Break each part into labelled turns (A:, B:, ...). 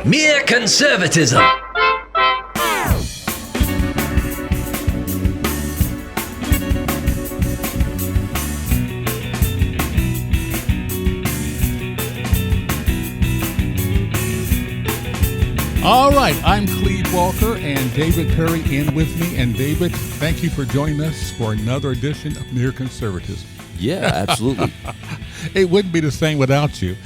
A: Mere Conservatism.
B: All right, I'm Cleve Walker and David Perry in with me. And David, thank you for joining us for another edition of Mere Conservatism.
C: Yeah, absolutely.
B: It wouldn't be the same without you.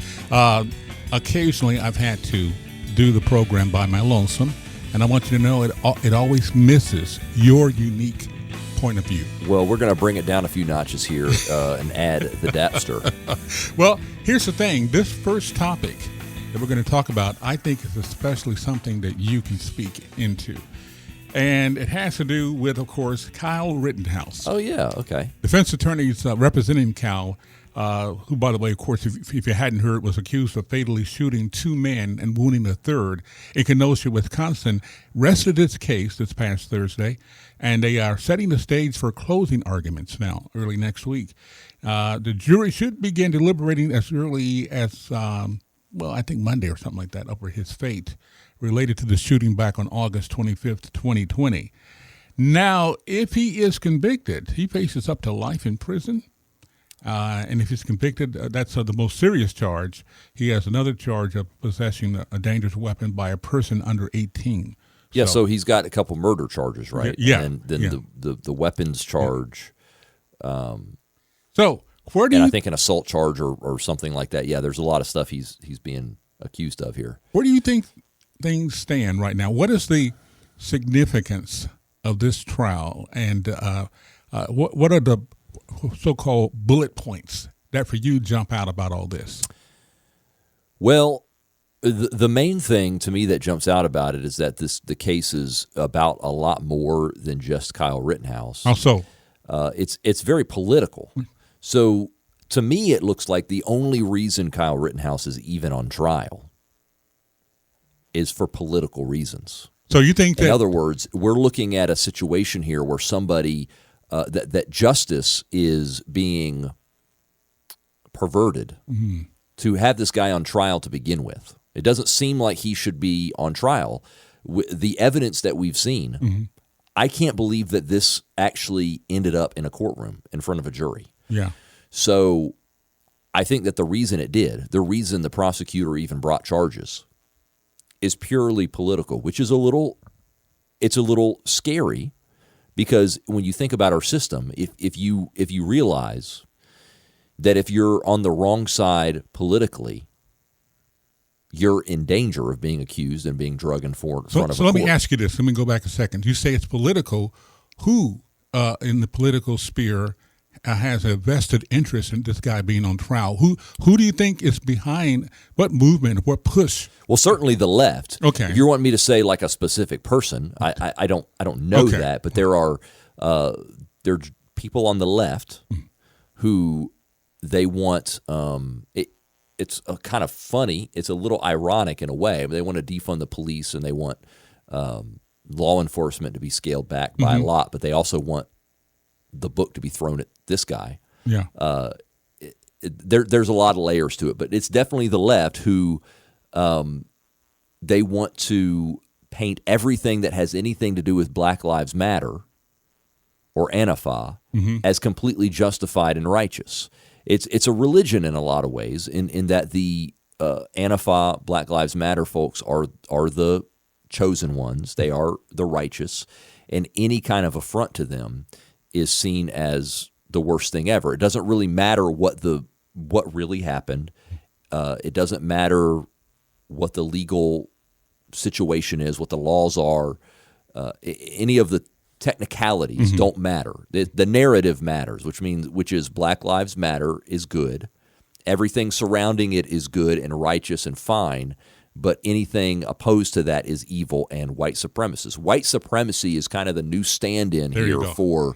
B: Occasionally, I've had to do the program by my lonesome, and I want you to know it always misses your unique point of view.
C: Well, we're going to bring it down a few notches here and add the Dapster.
B: Well, here's the thing. This first topic that we're going to talk about, I think, is especially something that you can speak into. And it has to do with, of course, Kyle Rittenhouse.
C: Oh, yeah, okay.
B: Defense attorneys representing Kyle, who, by the way, of course, if you hadn't heard, was accused of fatally shooting two men and wounding a third in Kenosha, Wisconsin, rested its case this past Thursday, and they are setting the stage for closing arguments now, early next week. The jury should begin deliberating as early as, I think Monday or something like that, over his fate related to the shooting back on August 25th, 2020. Now, if he is convicted, he faces up to life in prison. And if he's convicted, that's the most serious charge. He has another charge of possessing a dangerous weapon by a person under 18.
C: Yeah, so he's got a couple murder charges, right?
B: Yeah.
C: And then the weapons charge.
B: So where do
C: and
B: you...
C: I think an assault charge or something like that. Yeah, there's a lot of stuff he's being accused of here.
B: Where do you think things stand right now? What is the significance of this trial, and what are the so-called bullet points that for you jump out about all this?
C: Well, the main thing to me that jumps out about it is that the case is about a lot more than just Kyle Rittenhouse.
B: How so?
C: It's very political. So to me, it looks like the only reason Kyle Rittenhouse is even on trial is for political reasons.
B: So you think that...
C: In other words, we're looking at a situation here where somebody, that justice is being perverted to have this guy on trial to begin with. It doesn't seem like he should be on trial. The evidence that we've seen, I can't believe that this actually ended up in a courtroom in front of a jury.
B: Yeah.
C: So I think that the reason it did, the reason the prosecutor even brought charges, is purely political, which is a little scary, because when you think about our system, if you realize that if you're on the wrong side politically, you're in danger of being accused and being drugged in front of a court.
B: So let me ask you this. Let me go back a second. You say it's political. Who in the political sphere has a vested interest in this guy being on trial? Who do you think is behind what movement, what push?
C: Well, certainly the left.
B: Okay.
C: If you want me to say like a specific person, I don't know that, but there are people on the left who they want. It's a kind of funny. It's a little ironic in a way. They want to defund the police and they want law enforcement to be scaled back by a lot, but they also want the book to be thrown at this guy.
B: Yeah.
C: There's a lot of layers to it, but it's definitely the left who they want to paint everything that has anything to do with Black Lives Matter or Antifa as completely justified and righteous. It's a religion in a lot of ways, in that the Antifa, Black Lives Matter folks are the chosen ones. They are the righteous, and any kind of affront to them is seen as the worst thing ever. It doesn't really matter what really happened. It doesn't matter what the legal situation is, what the laws are. Any of the technicalities don't matter. The narrative matters, which is Black Lives Matter is good. Everything surrounding it is good and righteous and fine, but anything opposed to that is evil and white supremacist. White supremacy is kind of the new stand-in here for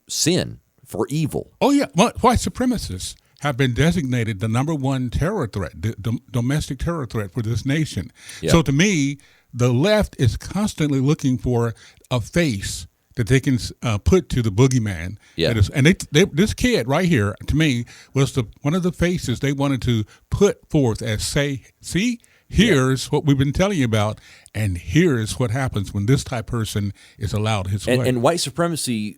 C: sin, for evil.
B: Oh, yeah. White supremacists have been designated the number one terror threat, the domestic terror threat for this nation. Yeah. So to me, the left is constantly looking for a face that they can put to the boogeyman.
C: Yeah.
B: And this kid right here, to me, was one of the faces they wanted to put forth as see, here's what we've been telling you about, and here's what happens when this type of person is allowed his way.
C: And white supremacy,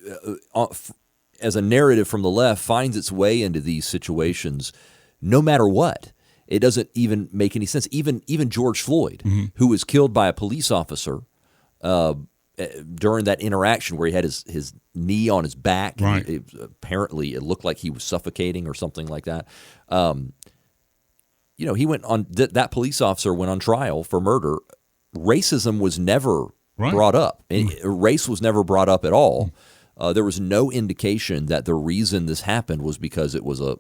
C: as a narrative from the left, finds its way into these situations no matter what. It doesn't even make any sense. Even George Floyd, who was killed by a police officer during that interaction where he had his knee on his back.
B: Right.
C: And apparently, it looked like he was suffocating or something like that. He went on. That police officer went on trial for murder. Racism was never brought up. Race was never brought up at all. There was no indication that the reason this happened was because it was a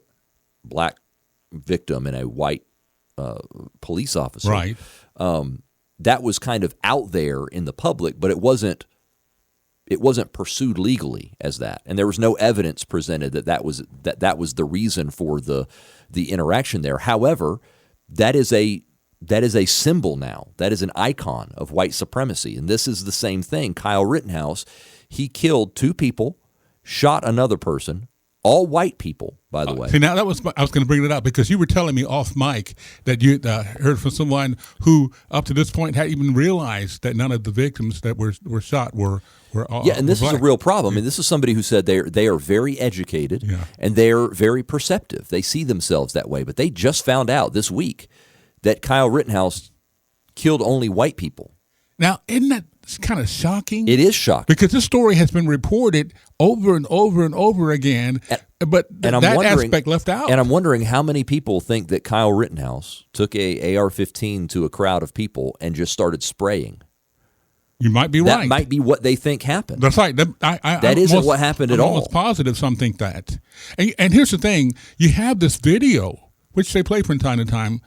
C: black victim and a white police officer.
B: Right.
C: That was kind of out there in the public, but it wasn't pursued legally as that, and there was no evidence presented that was the reason for the interaction there. However, that is a symbol now. That is an icon of white supremacy, and this is the same thing. Kyle Rittenhouse, he killed 2 people, shot another person. All white people, by the way.
B: See, now I was going to bring it up because you were telling me off mic that you heard from someone who, up to this point, hadn't even realized that none of the victims that were shot were all.
C: Yeah, and this is
B: black.
C: a real problem. And this is somebody who said they are very educated and they're very perceptive. They see themselves that way, but they just found out this week that Kyle Rittenhouse killed only white people.
B: Now, isn't that kind of shocking?
C: It is shocking.
B: Because this story has been reported over and over and over again, but that aspect left out.
C: And I'm wondering how many people think that Kyle Rittenhouse took a AR-15 to a crowd of people and just started spraying.
B: You might be right.
C: That might be what they think happened.
B: That's right.
C: That isn't what happened at all.
B: I'm almost positive some think that. And here's the thing. You have this video, which they play from time to time.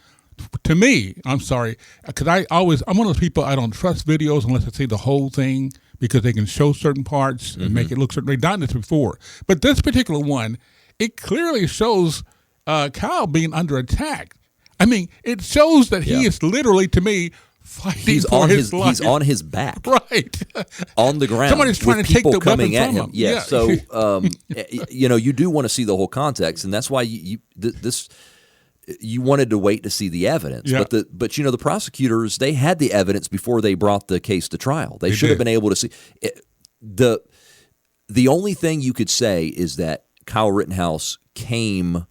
B: To me, I'm sorry, because I'm one of those people, I don't trust videos unless I see the whole thing because they can show certain parts and make it look certain. They've done this before. But this particular one, it clearly shows Kyle being under attack. I mean, it shows that he is literally, to me, fighting for his life.
C: He's on his back.
B: Right.
C: On the ground.
B: Somebody's trying to take the
C: coming
B: weapon
C: at
B: from
C: him.
B: him.
C: Yeah. So, you do want to see the whole context, and that's why you wanted to wait to see the evidence.
B: Yeah.
C: But the prosecutors, they had the evidence before they brought the case to trial. They should have been able to see it. The only thing you could say is that Kyle Rittenhouse came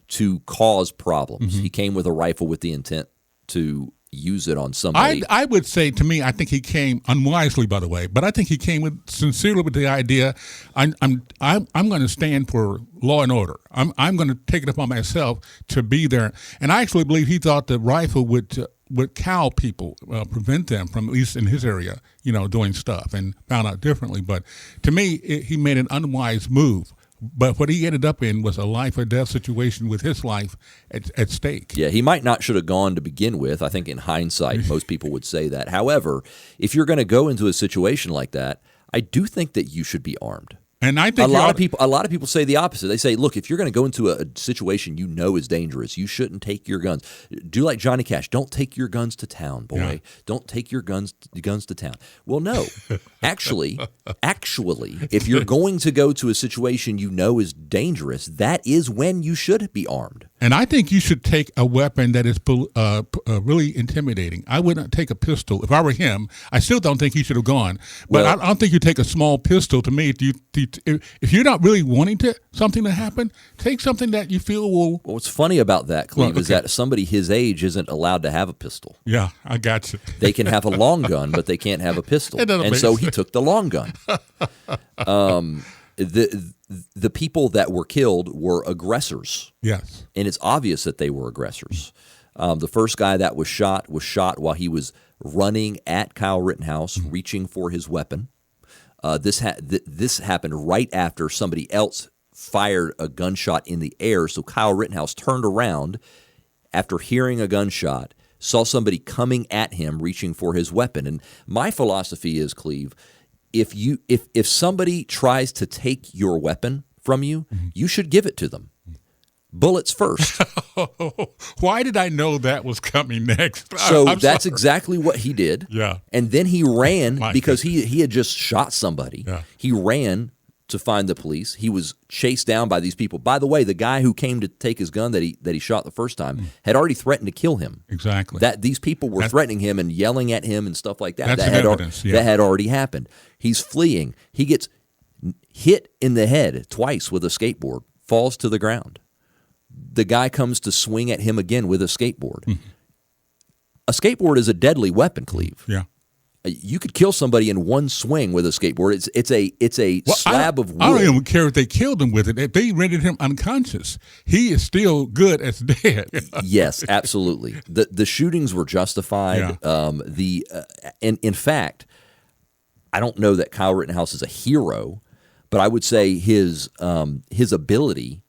C: to cause problems. He came with a rifle with the intent to use it on somebody.
B: I would say, to me, I think he came unwisely, by the way, but I think he came sincerely with the idea, I'm going to stand for law and order. I'm going to take it upon myself to be there. And I actually believe he thought the rifle would cow people, prevent them from, at least in his area, doing stuff, and found out differently. But to me, he made an unwise move. But what he ended up in was a life or death situation with his life at stake.
C: Yeah, he might not should have gone to begin with. I think in hindsight, most people would say that. However, if you're going to go into a situation like that, I do think that you should be armed.
B: And I think
C: a lot of people say the opposite. They say, look, if you're going to go into a situation you know is dangerous, you shouldn't take your guns. Do like Johnny Cash. Don't take your guns to town, boy. Yeah. Don't take your guns to town. Well, no. Actually, if you're going to go to a situation you know is dangerous, that is when you should be armed.
B: And I think you should take a weapon that is really intimidating. I wouldn't take a pistol. If I were him, I still don't think he should have gone. But I don't think you take a small pistol. To me, if you're not really wanting something to happen, take something that you feel will.
C: Well, what's funny about that, Cleve, is that somebody his age isn't allowed to have a pistol.
B: Yeah, I got you.
C: They can have a long gun, but they can't have a pistol. And so he took the long gun. The people that were killed were aggressors.
B: Yes. And
C: it's obvious that they were aggressors. The first guy that was shot while he was running at Kyle Rittenhouse, reaching for his weapon. This happened right after somebody else fired a gunshot in the air. So Kyle Rittenhouse turned around after hearing a gunshot, saw somebody coming at him, reaching for his weapon. And my philosophy is, Cleve, if somebody tries to take your weapon from you, you should give it to them. bullets first.
B: Why did I know that was coming next?
C: So
B: I'm
C: that's
B: sorry.
C: exactly what he did.
B: Yeah.
C: And then he ran
B: My
C: because he had just shot somebody.
B: Yeah.
C: He ran to find the police. He was chased down by these people. By the way, the guy who came to take his gun that he shot the first time had already threatened to kill him.
B: Exactly.
C: That these people were threatening him and yelling at him and stuff like that.
B: That's evidence.
C: That had already happened. He's fleeing. He gets hit in the head twice with a skateboard, falls to the ground. The guy comes to swing at him again with a skateboard. Mm-hmm. A skateboard is a deadly weapon, Cleve.
B: Yeah.
C: You could kill somebody in one swing with a skateboard. It's a slab of wood.
B: I don't even care if they killed him with it. If they rendered him unconscious, he is still good as dead.
C: Yes, absolutely. The shootings were justified.
B: Yeah.
C: In fact, I don't know that Kyle Rittenhouse is a hero, but I would say his ability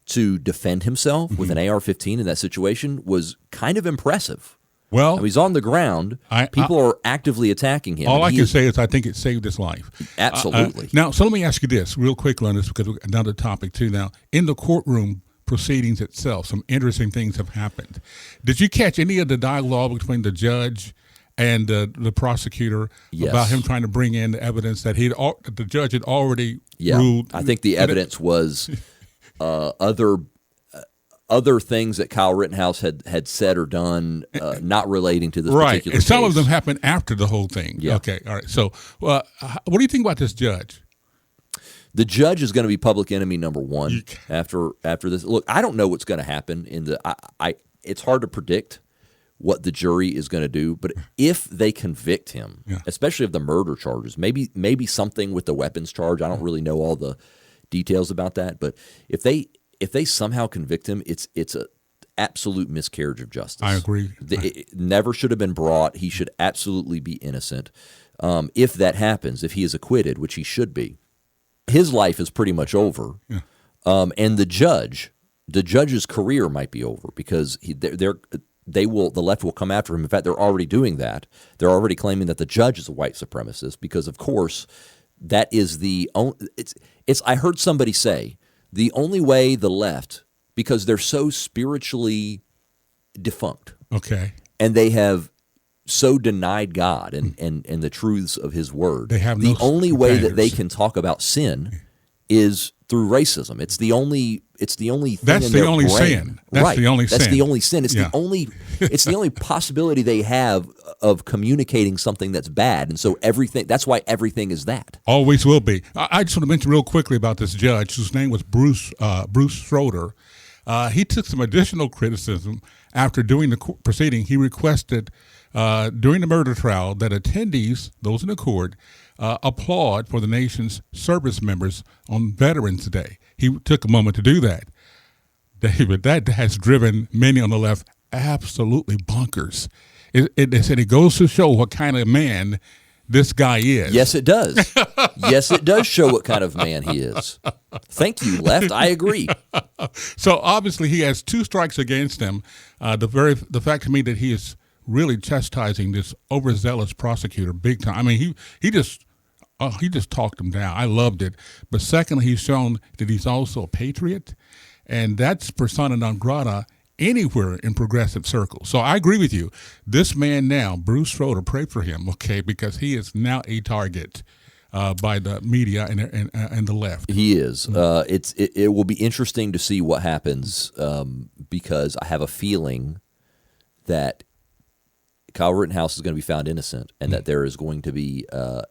C: to defend himself with an AR-15 in that situation was kind of impressive.
B: Well,
C: he's on the ground. People are actively attacking him.
B: All I can say is I think it saved his life.
C: Absolutely.
B: Now, so let me ask you this real quickly on this, because we've got another topic too. Now, in the courtroom proceedings itself, some interesting things have happened. Did you catch any of the dialogue between the judge and the prosecutor about him trying to bring in the evidence that the judge had already ruled?
C: I think the evidence was other things that Kyle Rittenhouse had said or done, not relating to this particular
B: and some
C: case.
B: of them happened after the whole thing.
C: Yeah.
B: Okay, all right. So what do you think about this judge?
C: The judge is going to be public enemy number one after this. Look, I don't know what's going to happen it's hard to predict what the jury is going to do, but if they convict him, especially of the murder charges, maybe something with the weapons charge. I don't really know all the details about that, but if they somehow convict him, it's a absolute miscarriage of justice.
B: I agree.
C: It never should have been brought. He should absolutely be innocent. If that happens, if he is acquitted, which he should be, his life is pretty much over. Yeah. And the judge's career might be over because the left will come after him. In fact, they're already doing that. They're already claiming that the judge is a white supremacist because, of course, that is the only. I heard somebody say, the only way the left, because they're so spiritually defunct, and they have so denied God and the truths of His Word, the only way that they can talk about sin is through racism. It's the only thing
B: That's
C: in
B: the
C: their
B: only
C: brain.
B: sin. That's the only sin.
C: That's the only sin. It's the only possibility they have of communicating something that's bad, and so that's why everything is that.
B: Always will be. I just want to mention real quickly about this judge whose name was Bruce Schroeder. He took some additional criticism after doing the proceeding. He requested during the murder trial that attendees, those in the court, applaud for the nation's service members on Veterans Day. He took a moment to do that. David, that has driven many on the left absolutely bonkers. It goes to show what kind of man this guy is.
C: Yes, it does. Yes, it does show what kind of man he is. Thank you, left. I agree.
B: So obviously he has two strikes against him. The fact to me that he is really chastising this overzealous prosecutor big time. I mean, he just talked him down. I loved it. But secondly, he's shown that he's also a patriot, and that's persona non grata anywhere in progressive circles. So I agree with you. This man now, Bruce Schroeder, pray for him, because he is now a target by the media and the left.
C: He is. It will be interesting to see what happens because I have a feeling that Kyle Rittenhouse is going to be found innocent and that there is going to be a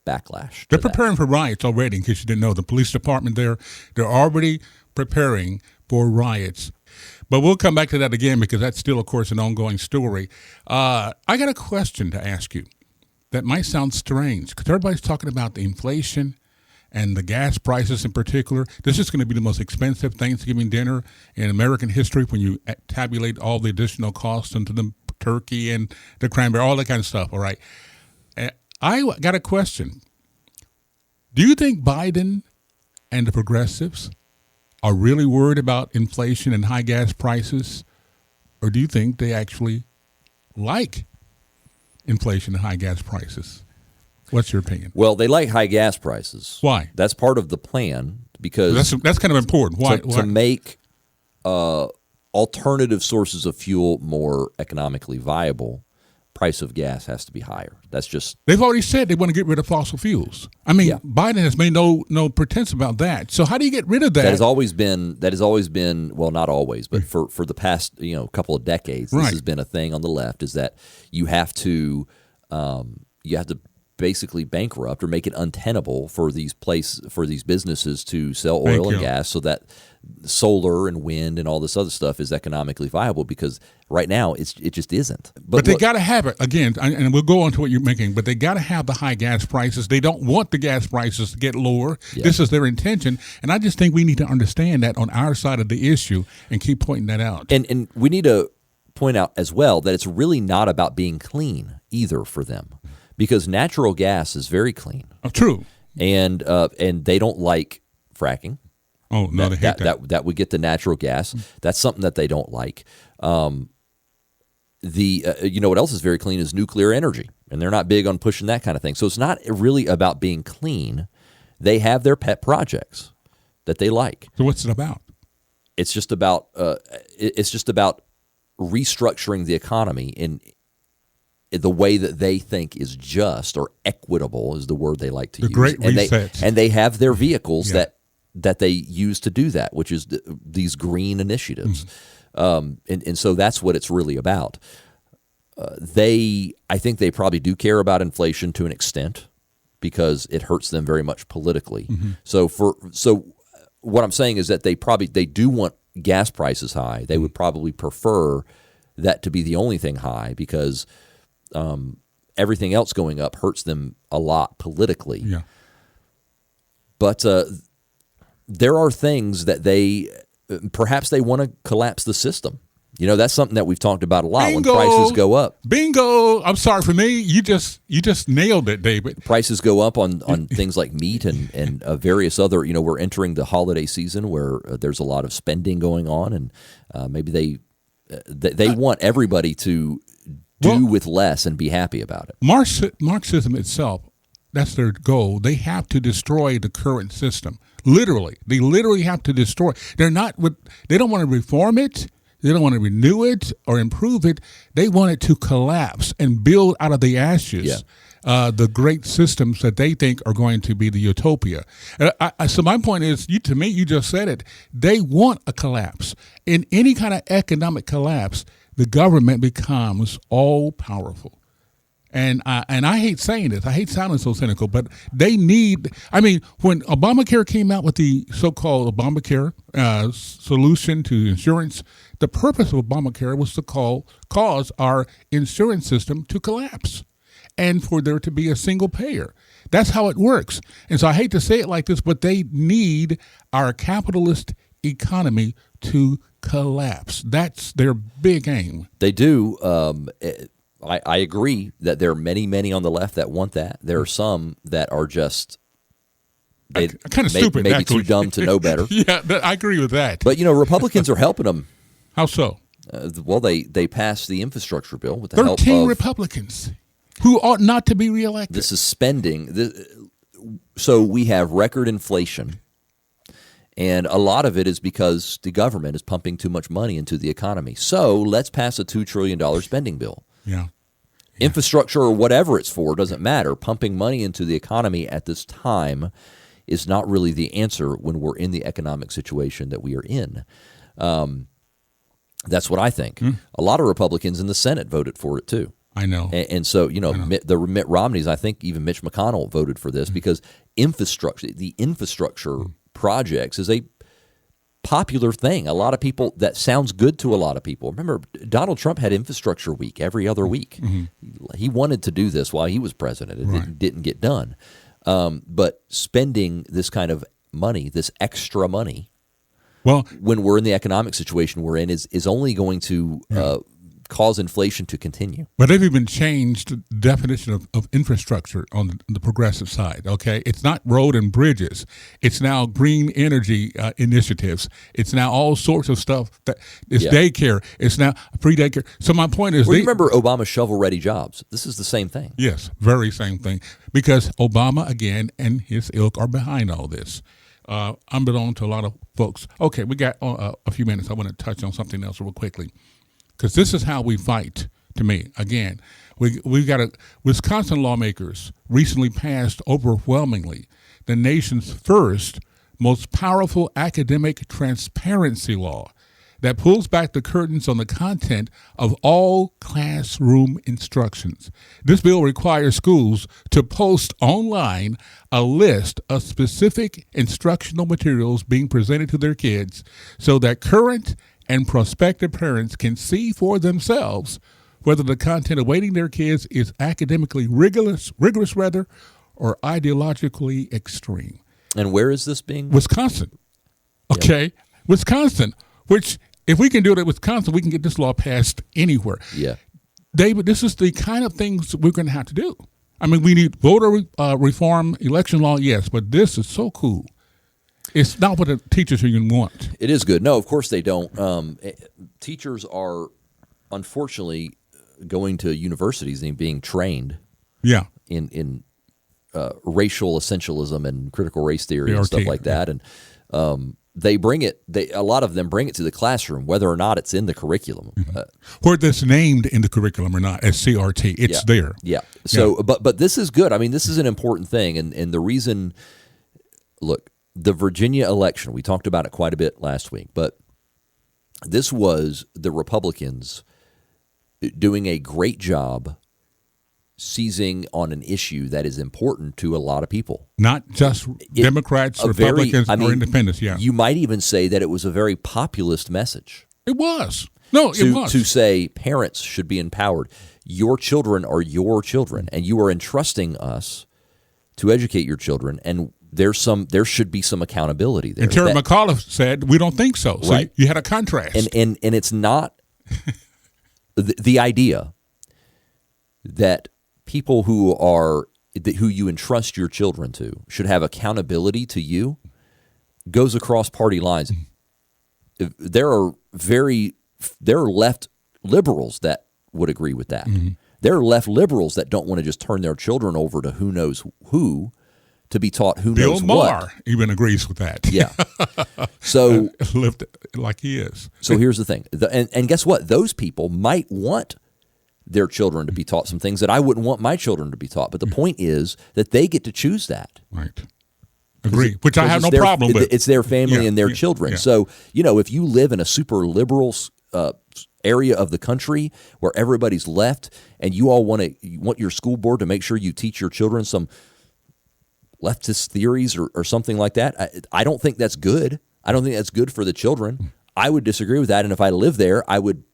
C: backlash.
B: They're preparing for riots already, in case you didn't know. The police department they're already preparing for riots. But we'll come back to that again because that's still, of course, an ongoing story. I got a question to ask you that might sound strange because everybody's talking about the inflation and the gas prices in particular. This is going to be the most expensive Thanksgiving dinner in American history when you tabulate all the additional costs into the turkey and the cranberry, all that kind of stuff, all right? I got a question. Do you think Biden and the progressives are really worried about inflation and high gas prices, or do you think they actually like inflation and high gas prices? What's your opinion?
C: Well, they like high gas prices.
B: Why?
C: That's part of the plan. because
B: that's kind of important. Why?
C: To make alternative sources of fuel more economically viable, price of gas has to be higher. That's just
B: they've already said they want to get rid of fossil fuels. I mean, Biden has made no pretense about that. So how do you get rid of that?
C: That has always been well, not always, but for the past couple of decades, this has been a thing on the left. Is that you have to basically bankrupt or make it untenable for these businesses to sell oil and gas, so that solar and wind and all this other stuff is economically viable, because right now it just isn't.
B: But they got to have it again, and we'll go on to what you're making. But they got to have the high gas prices. They don't want the gas prices to get lower. Yeah. This is their intention, and I just think we need to understand that on our side of the issue and keep pointing that out.
C: And we need to point out as well that it's really not about being clean either for them, because natural gas is very clean.
B: True.
C: And they don't like fracking.
B: Oh, no, they hate that.
C: That would get the natural gas. That's something that they don't like. What else is very clean is nuclear energy, and they're not big on pushing that kind of thing. So it's not really about being clean. They have their pet projects that they like.
B: So what's it about?
C: It's just about restructuring the economy in the way that they think is just or equitable is the word they like to use.
B: The great reset.
C: And they have their vehicles that they use to do that, which is these green initiatives. And so that's what it's really about. I think they probably do care about inflation to an extent, because it hurts them very much politically. So what I'm saying is that they do want gas prices high. They would probably prefer that to be the only thing high, because everything else going up hurts them a lot politically.
B: Yeah.
C: But there are things that perhaps they want to collapse the system. That's something that we've talked about a lot.
B: Bingo.
C: When prices go up.
B: Bingo! I'm sorry, for me, you just nailed it, David.
C: Prices go up on things like meat and various other. We're entering the holiday season where there's a lot of spending going on, and maybe they want everybody to do with less and be happy about it.
B: Marxism itself, that's their goal. They have to destroy the current system. Literally. They literally have to destroy. They don't want to reform it. They don't want to renew it or improve it. They want it to collapse and build out of the ashes the great systems that they think are going to be the utopia. So my point is, you just said it. They want a collapse. In any kind of economic collapse, the government becomes all-powerful. And I hate saying this. I hate sounding so cynical, but they need – when Obamacare came out with the so-called Obamacare solution to insurance, the purpose of Obamacare was to cause our insurance system to collapse and for there to be a single payer. That's how it works. And so I hate to say it like this, but they need our capitalist economy to collapse. That's their big aim.
C: They do. I agree that there are many on the left that want that. There are some that are just
B: kind of stupid,
C: maybe
B: actually.
C: too dumb to know better.
B: Yeah, I agree with that.
C: But Republicans are helping them.
B: How so?
C: They passed the infrastructure bill with the help of
B: 13 Republicans who ought not to be reelected.
C: This is spending. So we have record inflation, and a lot of it is because the government is pumping too much money into the economy. So let's pass a $2 trillion spending bill.
B: Yeah.
C: Infrastructure or whatever it's for doesn't matter. Pumping money into the economy at this time is not really the answer when we're in the economic situation that we are in. That's what I think. A lot of Republicans in the Senate voted for it too.
B: I know.
C: And so, the Mitt Romneys, I think even Mitch McConnell voted for this because the infrastructure projects is a popular thing. A lot of people, that sounds good to a lot of people. Remember, Donald Trump had infrastructure week every other week. He wanted to do this while he was president. It didn't get done. But spending this kind of money, this extra money, when we're in the economic situation we're in, is only going to cause inflation to continue.
B: But they've even changed the definition of infrastructure on the progressive side, okay? It's not road and bridges. It's now green energy initiatives. It's now all sorts of stuff. It's daycare. It's now free daycare. So my point is...
C: you remember Obama's shovel-ready jobs. This is the same thing.
B: Yes, very same thing. Because Obama, again, and his ilk are behind all this. unbeknown to a lot of folks. Okay, we got a few minutes. I want to touch on something else real quickly, because this is how we fight. To me, again, we got Wisconsin lawmakers recently passed overwhelmingly the nation's first, most powerful academic transparency law that pulls back the curtains on the content of all classroom instructions. This bill requires schools to post online a list of specific instructional materials being presented to their kids so that current and prospective parents can see for themselves whether the content awaiting their kids is academically rigorous or ideologically extreme.
C: And where is this being?
B: Wisconsin. Okay, yep. Wisconsin, which if we can do it at Wisconsin, we can get this law passed anywhere.
C: Yeah.
B: David, this is the kind of things we're going to have to do. I mean, we need voter reform, election law, yes, but this is so cool. It's not what the teachers union want.
C: It is good. No, of course they don't. Teachers are, unfortunately, going to universities and being trained in racial essentialism and critical race theory and stuff like that. And they bring it, a lot of them bring it to the classroom, whether or not it's in the curriculum.
B: Whether it's named in the curriculum or not as CRT, it's there.
C: Yeah. So, but this is good. I mean, this is an important thing. And the reason, look, the Virginia election, we talked about it quite a bit last week, but this was the Republicans doing a great job seizing on an issue that is important to a lot of people.
B: Not just Democrats, Republicans, or independents,
C: You might even say that it was a very populist message.
B: It was. No, it was.
C: To say parents should be empowered. Your children are your children, and you are entrusting us to educate your children, and there should be some accountability there.
B: And Terry McAuliffe said, we don't think so. So
C: right.
B: You had a contrast.
C: And it's not the idea that people who you entrust your children to should have accountability to you goes across party lines. There are left liberals that would agree with that. Mm-hmm. There are left liberals that don't want to just turn their children over to who knows who to be taught who knows what. Bill Maher
B: even agrees with that.
C: Yeah. So
B: lived like he is.
C: So here's the thing. And guess what? Those people might want their children to be taught some things that I wouldn't want my children to be taught. But the point is that they get to choose that.
B: Right. Agree. Which I have no problem with.
C: It's their family and their children. Yeah. So, if you live in a super liberal area of the country where everybody's left and you all want your school board to make sure you teach your children some leftist theories or something like that, I don't think that's good. I don't think that's good for the children. I would disagree with that. And if I lived there, I would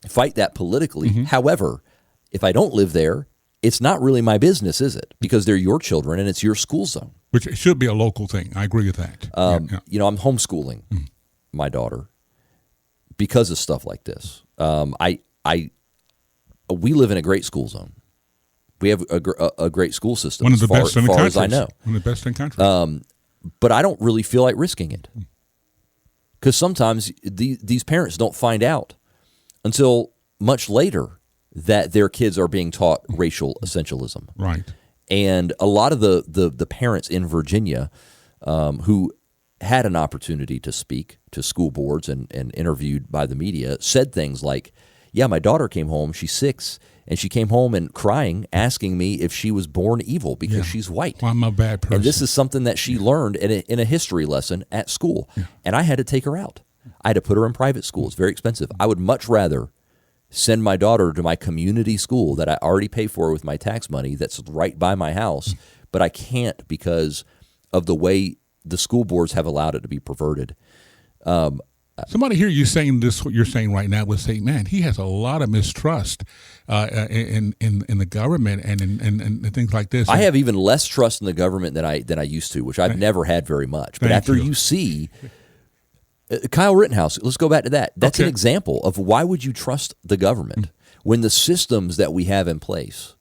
C: fight that politically. Mm-hmm. However, if I don't live there, it's not really my business, is it? Because they're your children and it's your school zone.
B: Which should be a local thing. I agree with that.
C: I'm homeschooling my daughter because of stuff like this. We live in a great school zone. We have a great school system.
B: One of the best in the country.
C: As I know.
B: One of the best in the country.
C: But I don't really feel like risking it. Because sometimes these parents don't find out until much later that their kids are being taught racial essentialism.
B: Right.
C: And a lot of the parents in Virginia who had an opportunity to speak to school boards and interviewed by the media said things like, yeah, my daughter came home, she's 6, and she came home and crying, asking me if she was born evil because she's white.
B: Well, I'm a bad person.
C: And this is something that she learned in a history lesson at school. Yeah. And I had to take her out. I had to put her in private school. It's very expensive. I would much rather send my daughter to my community school that I already pay for with my tax money that's right by my house, but I can't because of the way the school boards have allowed it to be perverted.
B: Somebody hear you saying this, what you're saying right now, would say, man, he has a lot of mistrust in the government and things like this.
C: I have even less trust in the government than I used to, which I've never had very much. But after you see Kyle Rittenhouse, let's go back to that. That's an example of why would you trust the government when the systems that we have in place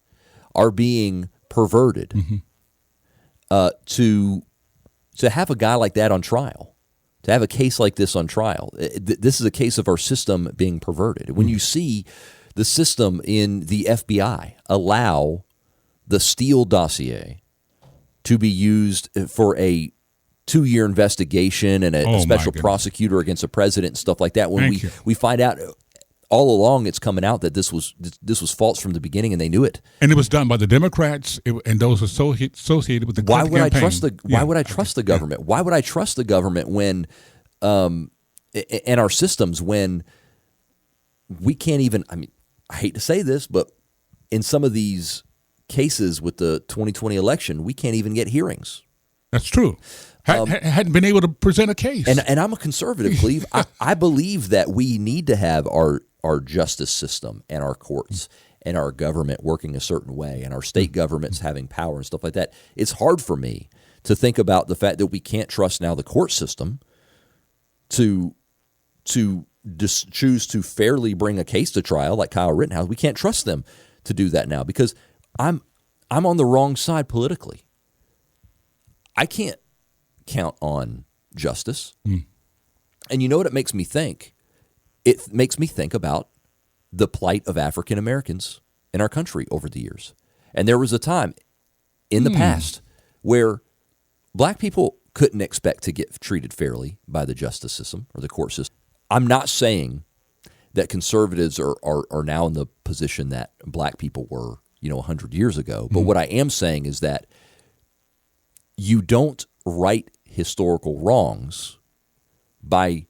C: are being perverted to have a guy like that on trial. To have a case like this on trial, this is a case of our system being perverted. When you see the system in the FBI allow the Steele dossier to be used for a 2-year investigation and a special
B: goodness.
C: prosecutor against a president and stuff like that. When
B: Thank you.
C: we find out all along, it's coming out that this was false from the beginning, and they knew it.
B: And it was done by the Democrats and those associated with the
C: Why
B: Clinton
C: would
B: campaign.
C: I trust the Why would I trust the government? Why would I trust the government when, and our systems, when we can't even? I mean, I hate to say this, but in some of these cases with the 2020 election, we can't even get hearings.
B: That's true. Hadn't been able to present a case.
C: And I'm a conservative, Cleve. I believe that we need to have our justice system and our courts and our government working a certain way and our state governments having power and stuff like that. It's hard for me to think about the fact that we can't trust now the court system to choose to fairly bring a case to trial like Kyle Rittenhouse. We can't trust them to do that now because I'm on the wrong side politically. I can't count on justice. And you know what it makes me think? It makes me think about the plight of African Americans in our country over the years. And there was a time in the past where black people couldn't expect to get treated fairly by the justice system or the court system. I'm not saying that conservatives are now in the position that black people were, 100 years ago. But what I am saying is that you don't right historical wrongs by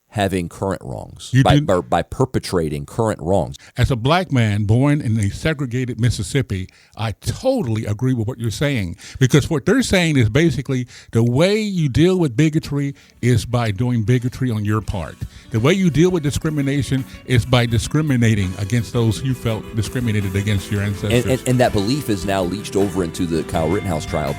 C: having current wrongs, by perpetrating current wrongs.
B: As a black man born in a segregated Mississippi, I totally agree with what you're saying, because what they're saying is basically the way you deal with bigotry is by doing bigotry on your part. The way you deal with discrimination is by discriminating against those you felt discriminated against your ancestors.
C: And that belief is now leached over into the Kyle Rittenhouse trial.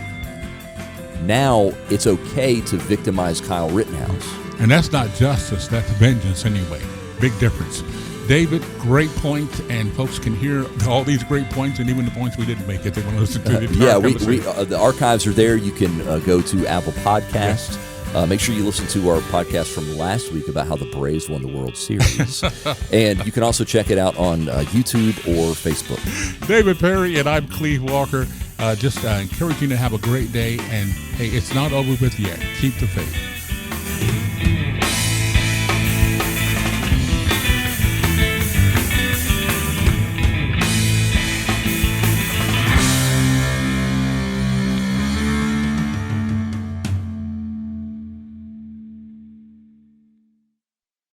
C: Now it's okay to victimize Kyle Rittenhouse.
B: And that's not justice, that's vengeance anyway. Big difference. David, great point, and folks can hear all these great points and even the points we didn't make if they want to listen to it.
C: The archives are there. You can go to Apple Podcasts. Make sure you listen to our podcast from last week about how the Braves won the World Series. And you can also check it out on YouTube or Facebook.
B: David Perry and I'm Cleve Walker. Just encouraging you to have a great day. And, hey, it's not over with yet. Keep the faith.